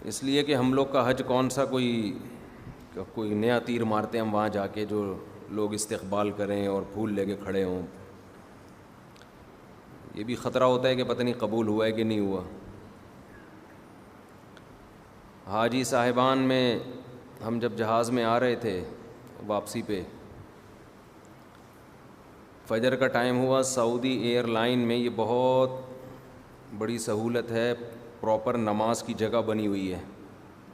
اس لیے کہ ہم لوگ کا حج کون سا کوئی نیا تیر مارتے ہیں ہم وہاں جا کے جو لوگ استقبال کریں اور پھول لے کے کھڑے ہوں. یہ بھی خطرہ ہوتا ہے کہ پتہ نہیں قبول ہوا ہے کہ نہیں ہوا. حاجی صاحبان میں ہم جب جہاز میں آ رہے تھے واپسی پہ، فجر کا ٹائم ہوا. سعودی ایئر لائن میں یہ بہت بڑی سہولت ہے، پراپر نماز کی جگہ بنی ہوئی ہے،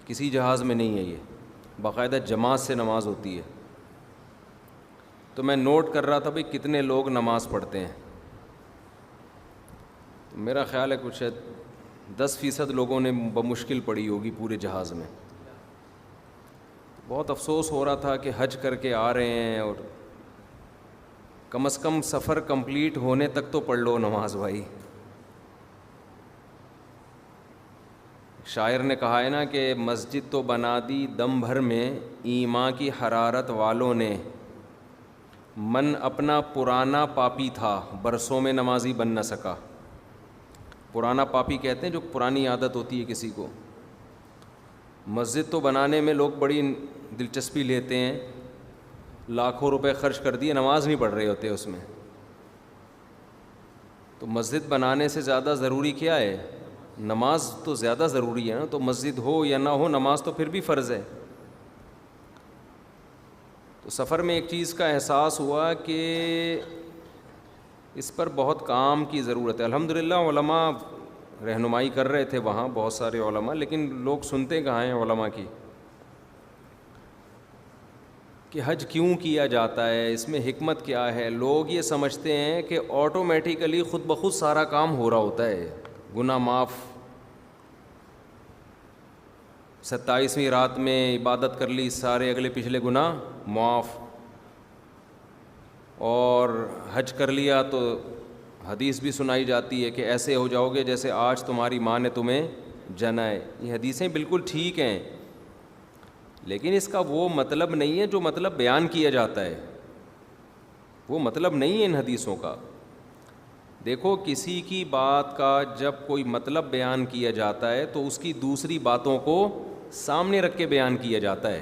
کسی جہاز میں نہیں ہے. یہ باقاعدہ جماعت سے نماز ہوتی ہے. تو میں نوٹ کر رہا تھا بھئی کتنے لوگ نماز پڑھتے ہیں. میرا خیال ہے کچھ 10% لوگوں نے بمشکل پڑھی ہوگی پورے جہاز میں. بہت افسوس ہو رہا تھا کہ حج کر کے آ رہے ہیں اور کم از کم سفر کمپلیٹ ہونے تک تو پڑھ لو نماز بھائی. شاعر نے کہا ہے نا کہ مسجد تو بنا دی دم بھر میں ایمان کی حرارت والوں نے، من اپنا پرانا پاپی تھا برسوں میں نمازی بن نہ سکا. پرانا پاپی کہتے ہیں جو پرانی عادت ہوتی ہے کسی کو. مسجد تو بنانے میں لوگ بڑی دلچسپی لیتے ہیں، لاکھوں روپے خرچ کر دیے، نماز نہیں پڑھ رہے ہوتے اس میں. تو مسجد بنانے سے زیادہ ضروری کیا ہے؟ نماز تو زیادہ ضروری ہے نا. تو مسجد ہو یا نہ ہو نماز تو پھر بھی فرض ہے. تو سفر میں ایک چیز کا احساس ہوا کہ اس پر بہت کام کی ضرورت ہے. الحمدللہ علماء رہنمائی کر رہے تھے وہاں، بہت سارے علماء، لیکن لوگ سنتے کہاں ہیں علماء کی کہ حج کیوں کیا جاتا ہے، اس میں حکمت کیا ہے. لوگ یہ سمجھتے ہیں کہ آٹومیٹیکلی خود بخود سارا کام ہو رہا ہوتا ہے، گناہ معاف. 27ویں رات میں عبادت کر لی، سارے اگلے پچھلے گناہ معاف. اور حج کر لیا تو حدیث بھی سنائی جاتی ہے کہ ایسے ہو جاؤ گے جیسے آج تمہاری ماں نے تمہیں جنا ہے. یہ حدیثیں بالکل ٹھیک ہیں، لیکن اس کا وہ مطلب نہیں ہے جو مطلب بیان کیا جاتا ہے. وہ مطلب نہیں ہے ان حدیثوں کا. دیکھو کسی کی بات کا جب کوئی مطلب بیان کیا جاتا ہے تو اس کی دوسری باتوں کو سامنے رکھ کے بیان کیا جاتا ہے.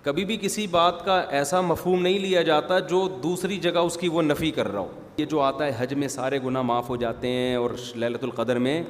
کبھی بھی کسی بات کا ایسا مفہوم نہیں لیا جاتا جو دوسری جگہ اس کی وہ نفی کر رہا ہو. یہ جو آتا ہے حج میں سارے گناہ معاف ہو جاتے ہیں اور لیلۃ القدر میں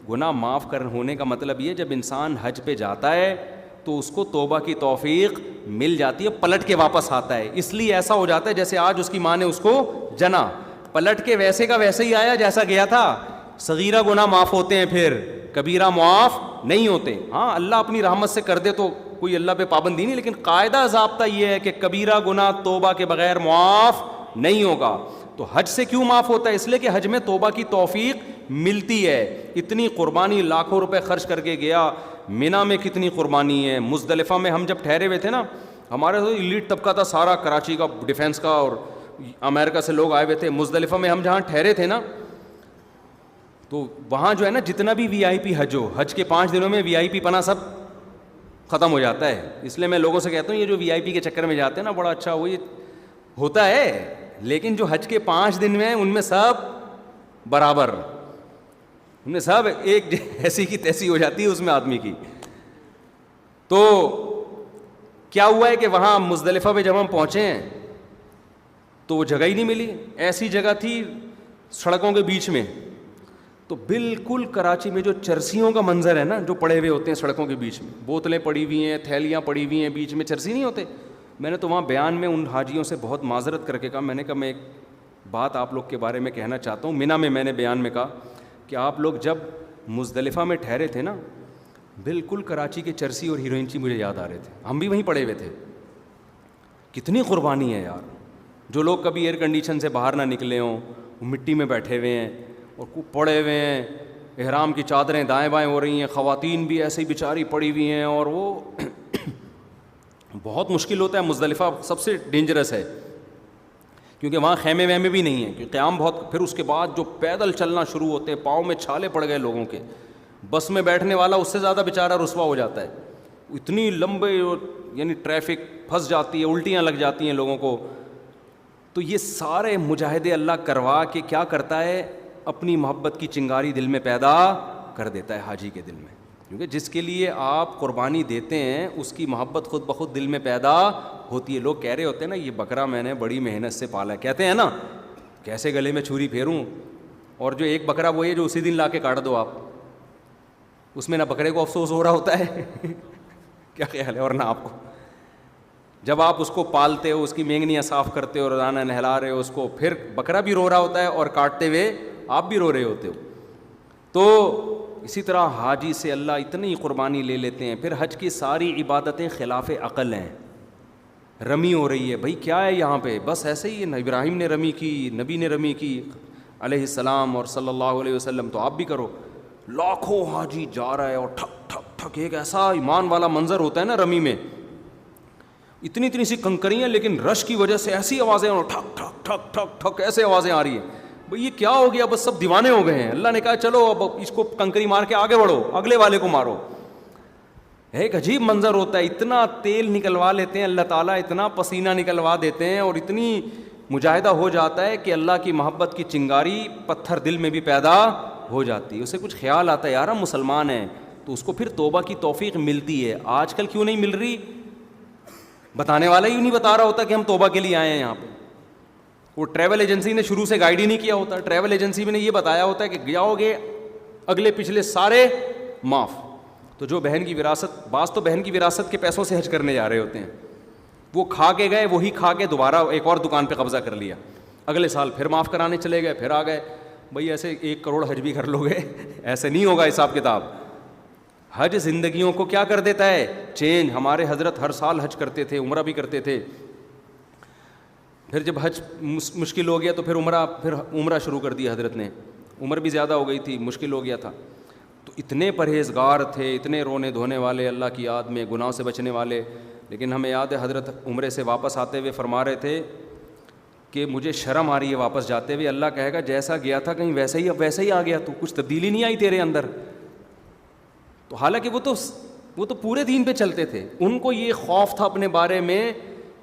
گناہ معاف ہونے کا مطلب یہ جب انسان حج پہ جاتا ہے تو اس کو توبہ کی توفیق مل جاتی ہے، پلٹ کے واپس آتا ہے. اس لیے ایسا ہو جاتا ہے جیسے آج اس کی ماں نے اس کو جنا، پلٹ کے ویسے کا ویسے ہی آیا جیسا گیا تھا. صغیرہ گناہ معاف ہوتے ہیں، پھر کبیرہ معاف نہیں ہوتے. ہاں اللہ اپنی رحمت سے کر دے تو کوئی اللہ پہ پابندی نہیں، لیکن قاعدہ ضابطہ یہ ہے کہ کبیرہ گناہ توبہ کے بغیر معاف نہیں ہوگا. تو حج سے کیوں معاف ہوتا ہے؟ اس لیے کہ حج میں توبہ کی توفیق ملتی ہے. اتنی قربانی لاکھوں روپے خرچ کر کے گیا، مینا میں کتنی قربانی ہے. مزدلفہ میں ہم جب ٹھہرے ہوئے تھے نا، ہمارے تو ایلیٹ طبقہ تھا سارا، کراچی کا ڈیفینس کا اور امریکہ سے لوگ آئے ہوئے تھے. مزدلفہ میں ہم جہاں ٹھہرے تھے نا، تو وہاں جو ہے نا جتنا بھی وی آئی پی حج ہو، حج کے 5 دنوں میں وی آئی پی پنا سب ختم ہو جاتا ہے. اس لیے میں لوگوں سے کہتا ہوں یہ جو وی آئی پی کے چکر میں جاتے ہیں نا، بڑا اچھا وہ یہ ہوتا ہے، لیکن جو حج کے 5 دن میں ان میں سب برابر، ان میں سب ایک ایسی کی تیسی ہو جاتی ہے اس میں آدمی کی. تو کیا ہوا ہے کہ وہاں مزدلفہ پہ جب ہم پہنچے ہیں تو وہ جگہ ہی نہیں ملی. ایسی جگہ تھی سڑکوں کے بیچ میں، تو بالکل کراچی میں جو چرسیوں کا منظر ہے نا، جو پڑے ہوئے ہوتے ہیں سڑکوں کے بیچ میں، بوتلیں پڑی ہوئی ہیں، تھیلیاں پڑی ہوئی ہیں، بیچ میں چرسی نہیں ہوتے. میں نے تو وہاں بیان میں ان حاجیوں سے بہت معذرت کر کے کہا، میں نے کہا میں ایک بات آپ لوگ کے بارے میں کہنا چاہتا ہوں. مینا میں نے بیان میں کہا کہ آپ لوگ جب مزدلفہ میں ٹھہرے تھے نا، بالکل کراچی کے چرسی اور ہیروئن مجھے یاد آ رہے تھے. ہم بھی وہیں پڑے ہوئے تھے. کتنی قربانی ہے یار. جو لوگ کبھی ایئر کنڈیشن سے باہر نہ نکلے ہوں، مٹی میں بیٹھے ہوئے ہیں اور پڑے ہوئے ہیں، احرام کی چادریں دائیں بائیں ہو رہی ہیں، خواتین بھی ایسے ہی بیچاری پڑی ہوئی ہیں، اور وہ بہت مشکل ہوتا ہے. مزدلفہ سب سے ڈینجرس ہے کیونکہ وہاں خیمے ویمے بھی نہیں ہیں، کیونکہ قیام بہت. پھر اس کے بعد جو پیدل چلنا شروع ہوتے ہیں، پاؤں میں چھالے پڑ گئے لوگوں کے. بس میں بیٹھنے والا اس سے زیادہ بیچارہ رسوا ہو جاتا ہے. اتنی لمبے یعنی ٹریفک پھنس جاتی ہے، الٹیاں لگ جاتی ہیں لوگوں کو. تو یہ سارے مجاہدے اللہ کروا کے کیا کرتا ہے؟ اپنی محبت کی چنگاری دل میں پیدا کر دیتا ہے حاجی کے دل میں. کیونکہ جس کے لیے آپ قربانی دیتے ہیں اس کی محبت خود بخود دل میں پیدا ہوتی ہے. لوگ کہہ رہے ہوتے ہیں نا یہ بکرا میں نے بڑی محنت سے پالا ہے, کہتے ہیں نا کیسے گلے میں چھری پھیروں, اور جو ایک بکرا وہ ہے جو اسی دن لا کے کاٹ دو آپ, اس میں نہ بکرے کو افسوس ہو رہا ہوتا ہے کیا خیال ہے, اور نہ آپ کو. جب آپ اس کو پالتے ہو, اس کی مینگنیاں صاف کرتے ہو, روزانہ نہلا رہے ہو اس کو, پھر بکرا بھی رو رہا ہوتا ہے اور کاٹتے ہوئے آپ بھی رو رہے ہوتے ہو. تو اسی طرح حاجی سے اللہ اتنی قربانی لے لیتے ہیں. پھر حج کی ساری عبادتیں خلاف عقل ہیں. رمی ہو رہی ہے, بھائی کیا ہے یہاں پہ, بس ایسے ہی ہے, ابراہیم نے رمی کی, نبی نے رمی کی علیہ السلام اور صلی اللہ علیہ وسلم, تو آپ بھی کرو. لاکھوں حاجی جا رہا ہے اور ٹھک ٹھک ٹھک, ایک ایسا ایمان والا منظر ہوتا ہے نا رمی میں, اتنی اتنی سی کنکریاں لیکن رش کی وجہ سے ایسی آوازیں, ٹھک ٹھک ٹھک ٹھک ٹھک ایسے آوازیں آ رہی ہیں. بھئی یہ کیا ہو گیا, بس سب دیوانے ہو گئے ہیں. اللہ نے کہا چلو اب اس کو کنکری مار کے آگے بڑھو, اگلے والے کو مارو. ایک عجیب منظر ہوتا ہے, اتنا تیل نکلوا لیتے ہیں اللہ تعالیٰ, اتنا پسینہ نکلوا دیتے ہیں اور اتنی مجاہدہ ہو جاتا ہے کہ اللہ کی محبت کی چنگاری پتھر دل میں بھی پیدا ہو جاتی ہے. اسے کچھ خیال آتا ہے یار ہم مسلمان ہیں, تو اس کو پھر توبہ کی توفیق ملتی ہے. آج کل کیوں نہیں مل رہی, بتانے والا ہی نہیں بتا رہا ہوتا کہ ہم توبہ کے لیے آئے ہیں یہاں پہ. وہ ٹریول ایجنسی نے شروع سے گائیڈ ہی نہیں کیا ہوتا, ٹریول ایجنسی میں نے یہ بتایا ہوتا ہے کہ جاؤ گے اگلے پچھلے سارے معاف. تو جو بہن کی وراثت, بعض تو بہن کی وراثت کے پیسوں سے حج کرنے جا رہے ہوتے ہیں, وہ کھا کے گئے, وہی کھا کے دوبارہ ایک اور دکان پہ قبضہ کر لیا, اگلے سال پھر معاف کرانے چلے گئے, پھر آ گئے. بھئی ایسے 1 کروڑ حج بھی کر لو گے, ایسے نہیں ہوگا حساب کتاب. حج زندگیوں کو کیا کر دیتا ہے, چینج. ہمارے حضرت ہر سال حج کرتے تھے, عمرہ بھی کرتے تھے. پھر جب حج مشکل ہو گیا تو پھر عمرہ شروع کر دیا حضرت نے. عمر بھی زیادہ ہو گئی تھی, مشکل ہو گیا تھا. تو اتنے پرہیزگار تھے, اتنے رونے دھونے والے, اللہ کی یاد میں گناہ سے بچنے والے. لیکن ہمیں یاد ہے حضرت عمرے سے واپس آتے ہوئے فرما رہے تھے کہ مجھے شرم آ رہی ہے واپس جاتے ہوئے. اللہ کہے گا جیسا گیا تھا کہیں ویسے ہی اب ویسے ہی آ گیا, تو کچھ تبدیلی نہیں آئی تیرے اندر. تو حالانکہ وہ تو پورے دین پہ چلتے تھے. ان کو یہ خوف تھا اپنے بارے میں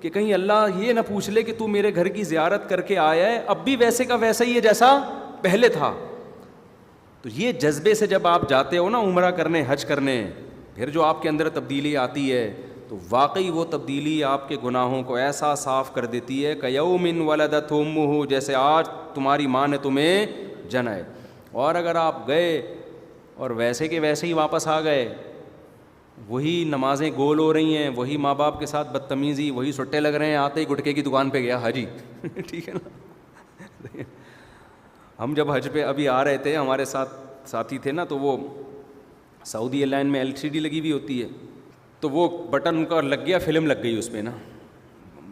کہ کہیں اللہ یہ نہ پوچھ لے کہ تو میرے گھر کی زیارت کر کے آیا ہے, اب بھی ویسے کا ویسا ہی ہے جیسا پہلے تھا. تو یہ جذبے سے جب آپ جاتے ہو نا عمرہ کرنے, حج کرنے, پھر جو آپ کے اندر تبدیلی آتی ہے تو واقعی وہ تبدیلی آپ کے گناہوں کو ایسا صاف کر دیتی ہے کہ یوم ولدت امہ, جیسے آج تمہاری ماں نے تمہیں جنا ہے. اور اگر آپ گئے اور ویسے کے ویسے ہی واپس آ گئے, وہی نمازیں گول ہو رہی ہیں, وہی ماں باپ کے ساتھ بدتمیزی, وہی سٹے لگ رہے ہیں, آتے ہی گٹکے کی دکان پہ گیا حاجی ٹھیک ہے نا. ہم جب حج پہ ابھی آ رہے تھے, ہمارے ساتھ ساتھی تھے نا, تو وہ سعودی ایئر لائن میں LCD لگی ہوئی ہوتی ہے, تو وہ بٹن کا لگ گیا, فلم لگ گئی اس پہ نا,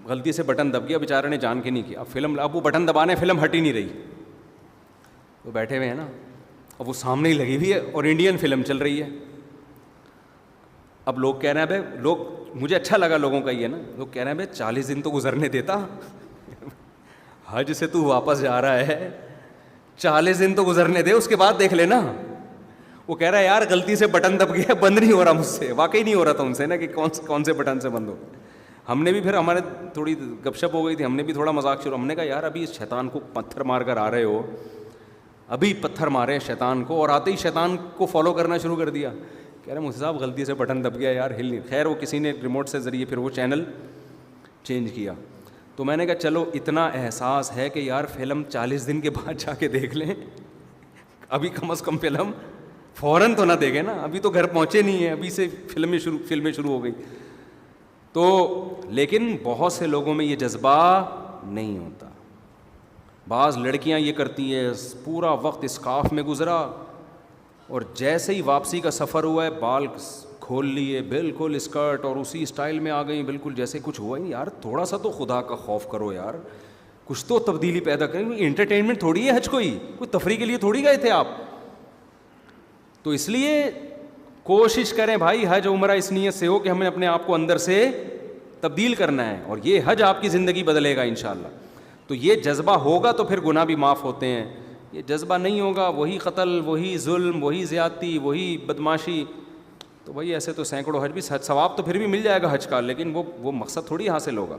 غلطی سے بٹن دب گیا, بیچارے نے جان کے نہیں کیا. اب وہ بٹن دبانے, فلم ہٹ ہی نہیں رہی. وہ بیٹھے ہوئے ہیں نا, اب وہ سامنے ہی لگی ہوئی ہے اور انڈین فلم چل رہی ہے. اب لوگ کہہ رہے ہیں بھائی, مجھے اچھا لگا لوگوں کا یہ نا, لوگ کہہ رہے ہیں بھائی 40 دن تو گزرنے دیتا, حج سے تو واپس جا رہا ہے, 40 دن تو گزرنے دے, اس کے بعد دیکھ لینا. وہ کہہ رہا ہے یار غلطی سے بٹن دب گیا, بند نہیں ہو رہا مجھ سے. واقعی نہیں ہو رہا تھا ان سے نا کہ کون سے بٹن سے بند ہو. ہم نے بھی پھر, ہمارے تھوڑی گپ شپ ہو گئی تھی, ہم نے بھی تھوڑا مذاق شروع. ہم نے کہا یار ابھی اس شیطان کو پتھر مار کر آ رہے ہو, ابھی پتھر مارے شیطان کو, اور آتے ہی شیطان کو فالو کرنا شروع کر دیا. کہہ رہے مجھ صاحب غلطی سے بٹن دب گیا یار, ہل نہیں. خیر وہ کسی نے ریموٹ سے ذریعے پھر وہ چینل چینج کیا. تو میں نے کہا چلو اتنا احساس ہے کہ یار فلم 40 دن کے بعد جا کے دیکھ لیں, ابھی کم از کم فلم فوراً تو نہ دیکھیں نا, ابھی تو گھر پہنچے نہیں ہیں, ابھی سے فلمیں شروع ہو گئی. تو لیکن بہت سے لوگوں میں یہ جذبہ نہیں ہوتا. بعض لڑکیاں یہ کرتی ہیں, پورا وقت اسکارف میں گزرا اور جیسے ہی واپسی کا سفر ہوا ہے بال کھول لیے بالکل اسکرٹ, اور اسی اسٹائل میں آ گئی بالکل جیسے کچھ ہوا ہی نہیں. یار تھوڑا سا تو خدا کا خوف کرو یار, کچھ تو تبدیلی پیدا کریں. انٹرٹینمنٹ تھوڑی ہے حج, کوئی تفریح کے لیے تھوڑی گئے تھے آپ. تو اس لیے کوشش کریں بھائی حج عمرہ اس نیت سے ہو کہ ہمیں اپنے آپ کو اندر سے تبدیل کرنا ہے, اور یہ حج آپ کی زندگی بدلے گا انشاءاللہ. تو یہ جذبہ ہوگا تو پھر گناہ بھی معاف ہوتے ہیں. یہ جذبہ نہیں ہوگا, وہی قتل, وہی ظلم, وہی زیادتی, وہی بدماشی, تو بھائی ایسے تو سینکڑوں حج بھی, ثواب تو پھر بھی مل جائے گا حج کا, لیکن وہ مقصد تھوڑی حاصل ہوگا.